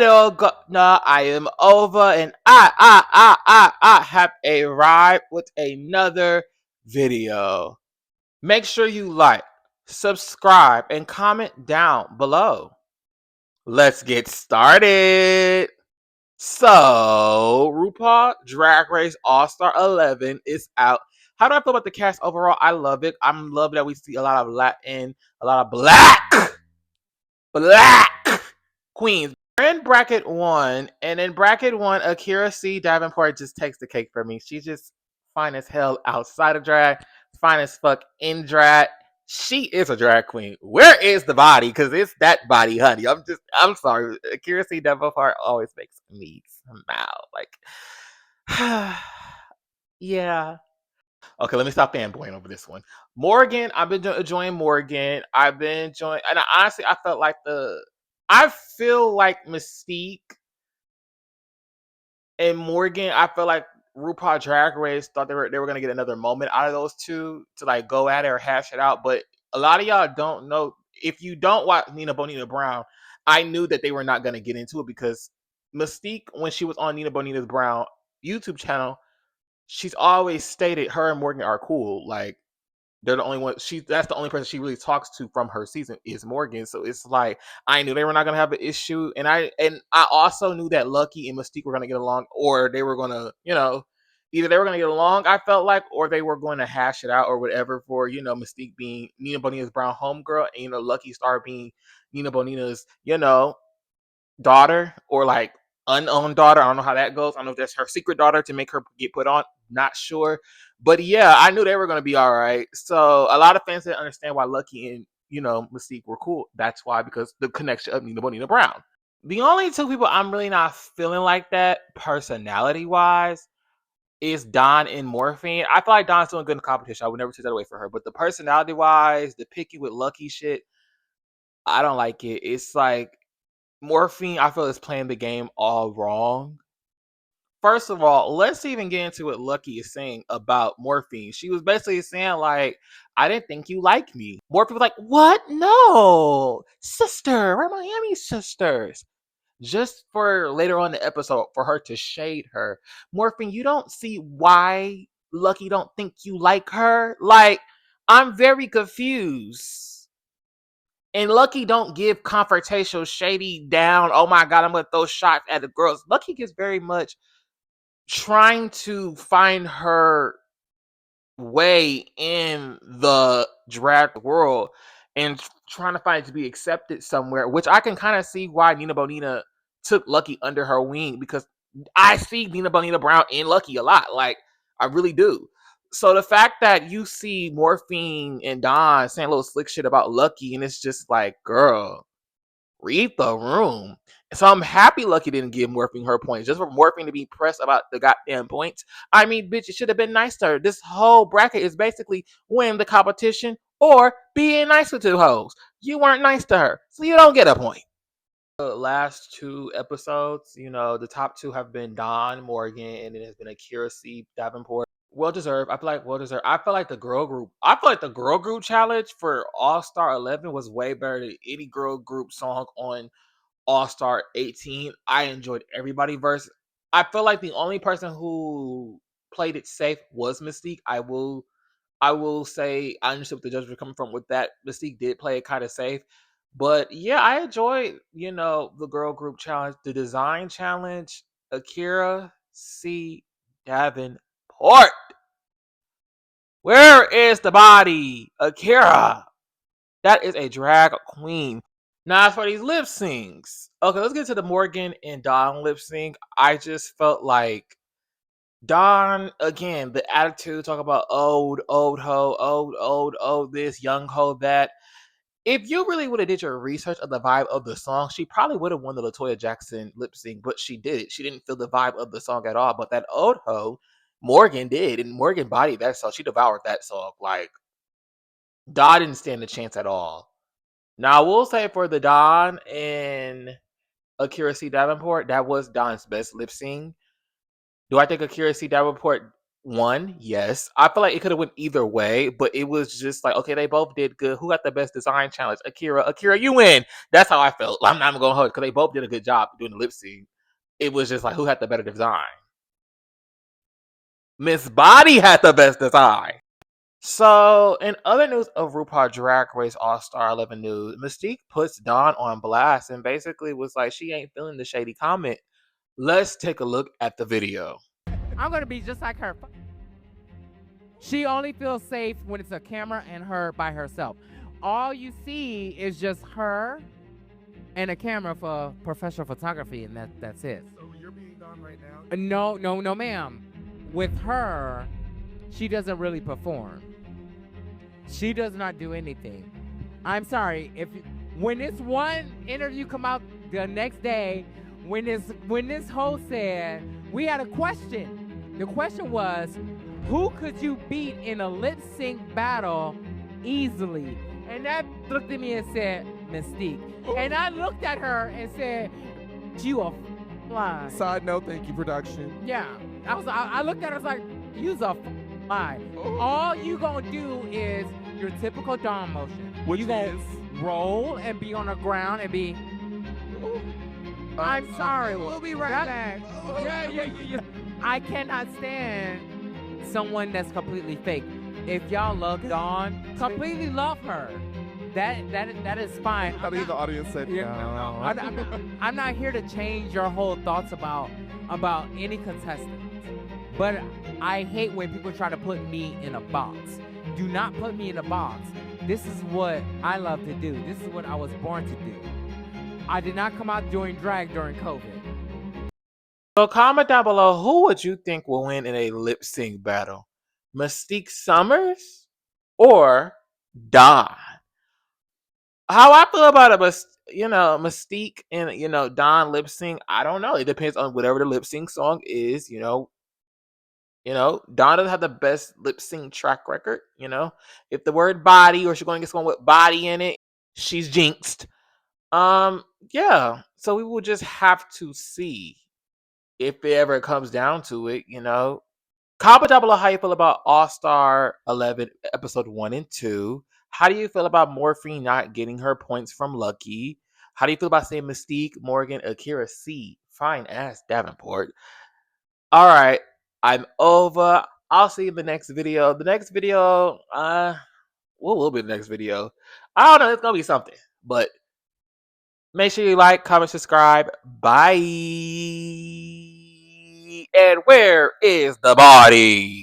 Hello, Governor. I am over, and I have arrived with another video. Make sure you like, subscribe, and comment down below. Let's get started. So, RuPaul Drag Race All-Star 11 is out. How do I feel about the cast overall? I love it. I'm loving that we see a lot of Latin, a lot of black queens. We're in bracket one, and in bracket one, Akira C. Davenport just takes the cake for me. She's just fine as hell outside of drag, fine as fuck in drag. She is a drag queen. Where is the body? Because it's that body, honey. I'm sorry. Akira C. Davenport always makes me smile. Like, yeah. Okay, let me stop fanboying over this one. Morgan, I've been enjoying Morgan. I've been enjoying, and honestly, I feel like Mystique and Morgan. I feel like RuPaul Drag Race thought they were gonna get another moment out of those two to like go at it or hash it out. But a lot of y'all don't know. If you don't watch Nina Bonita Brown, I knew that they were not gonna get into it because Mystique, when she was on Nina Bonita Brown YouTube channel, she's always stated her and Morgan are cool. Like they're the only one. That's the only person she really talks to from her season is Morgan. So it's like I knew they were not gonna have an issue, and I also knew that Lucky and Mystique were gonna get along, or they were gonna, either they were gonna get along. I felt like, or they were going to hash it out or whatever for Mystique being Nina Bonita's brown homegirl, and Lucky Star being Nina Bonita's daughter or like unowned daughter. I don't know how that goes. I don't know if that's her secret daughter to make her get put on. Not sure. But yeah, I knew they were going to be all right. So a lot of fans didn't understand why Lucky and, Mystique were cool. That's why, because the connection of Nina Bonita Brown. The only two people I'm really not feeling like that personality wise is Dawn and Morphine. I feel like Dawn's doing good in competition. I would never take that away from her. But the personality wise, the picky with Lucky shit, I don't like it. It's like Morphine, I feel, is playing the game all wrong. First of all, let's even get into what Lucky is saying about Morphine. She was basically saying, like, I didn't think you liked me. Morphine was like, what? No. Sister, we're Miami sisters. Just for later on in the episode, for her to shade her. Morphine, you don't see why Lucky don't think you like her? Like, I'm very confused. And Lucky don't give confrontational, shady down. Oh my God, I'm gonna throw shots at the girls. Lucky gets very much trying to find her way in the drag world and trying to find it to be accepted somewhere, which I can kind of see why Nina Bonita took Lucky under her wing, because I see Nina Bonita Brown in Lucky a lot. Like, I really do. So the fact that you see Morphine and Dawn saying a little slick shit about Lucky, and it's just like, girl, read the room. So I'm happy Lucky didn't give Morphine her points. Just for Morphine to be pressed about the goddamn points. I mean, bitch, it should have been nice to her. This whole bracket is basically win the competition or being nice with two hoes. You weren't nice to her, so you don't get a point. The last two episodes, the top two have been Dawn Morgan, and it has been Akira C. Davenport. Well deserved. I feel like well deserved. I feel like the girl group challenge for All Star 11 was way better than any girl group song on All Star 18. I enjoyed everybody verse. I feel like the only person who played it safe was Mystique. I will say I understood what the judges were coming from with that. Mystique did play it kind of safe. But yeah, I enjoyed, the girl group challenge, the design challenge. Akira C. Davenport. Where is the body? Akira. That is a drag queen. Now, as for these lip syncs, okay, let's get to the Morgan and Dawn lip sync. I just felt like Dawn, again, the attitude, talk about old hoe, old this, young hoe that. If you really would have did your research of the vibe of the song, she probably would have won the LaToya Jackson lip sync, but she did it. She didn't feel the vibe of the song at all. But that old hoe, Morgan did, and Morgan bodied that song. She devoured that song. Like, Dawn didn't stand a chance at all. Now, I will say for the Dawn and Akira C. Davenport, that was Dawn's best lip sync. Do I think Akira C. Davenport One, yes. I feel like it could have went either way, but it was just like, okay, they both did good. Who got the best design challenge? Akira. Akira, you win. That's how I felt. I'm not even gonna hold it because they both did a good job doing the lip sync. It was just like, who had the better design? Miss Body had the best design. So, in other news of RuPaul Drag Race All Star 11 news, Mystique puts Dawn on blast and basically was like, she ain't feeling the shady comment. Let's take a look at the video. I'm gonna be just like her. She only feels safe when it's a camera and her by herself. All you see is just her and a camera for professional photography, and that's it. So you're being Dawn right now? No, ma'am. With her, she doesn't really perform. She does not do anything. I'm sorry when this one interview come out the next day, when this host said we had a question. The question was, who could you beat in a lip sync battle easily? And that looked at me and said, Mystique. And I looked at her and said, you a lie. Side note, thank you, production. Yeah. I looked at her, I was like, you's a lie. All you gonna do is your typical Dawn motion. Which you gonna is? roll and be on the ground and be. I'm sorry. We'll be right back. Yeah. I cannot stand someone that's completely fake. If y'all love Dawn, completely love her. That is fine. I think the audience said no. I'm not here to change your whole thoughts about any contestant. But I hate when people try to put me in a box. Do not put me in a box. This is what I love to do. This is what I was born to do. I did not come out doing drag during COVID. So comment down below, who would you think will win in a lip sync battle? Mystique Summers or Dawn? How I feel about it, but Mystique and Dawn lip sync, I don't know. It depends on whatever the lip sync song is. Dawn doesn't have the best lip sync track record. If the word body or she's going to get someone with body in it, she's jinxed. Yeah. So we will just have to see if it ever comes down to it. Comment down below how you feel about All Star 11 episode 1 and 2. How do you feel about Morphine not getting her points from Lucky? How do you feel about saying Mystique, Morgan, Akira, C, fine ass Davenport? All right, I'm over. I'll see you in the next video. The next video, what will be the next video? I don't know. It's gonna be something, but make sure you like, comment, subscribe. Bye. And where is the body?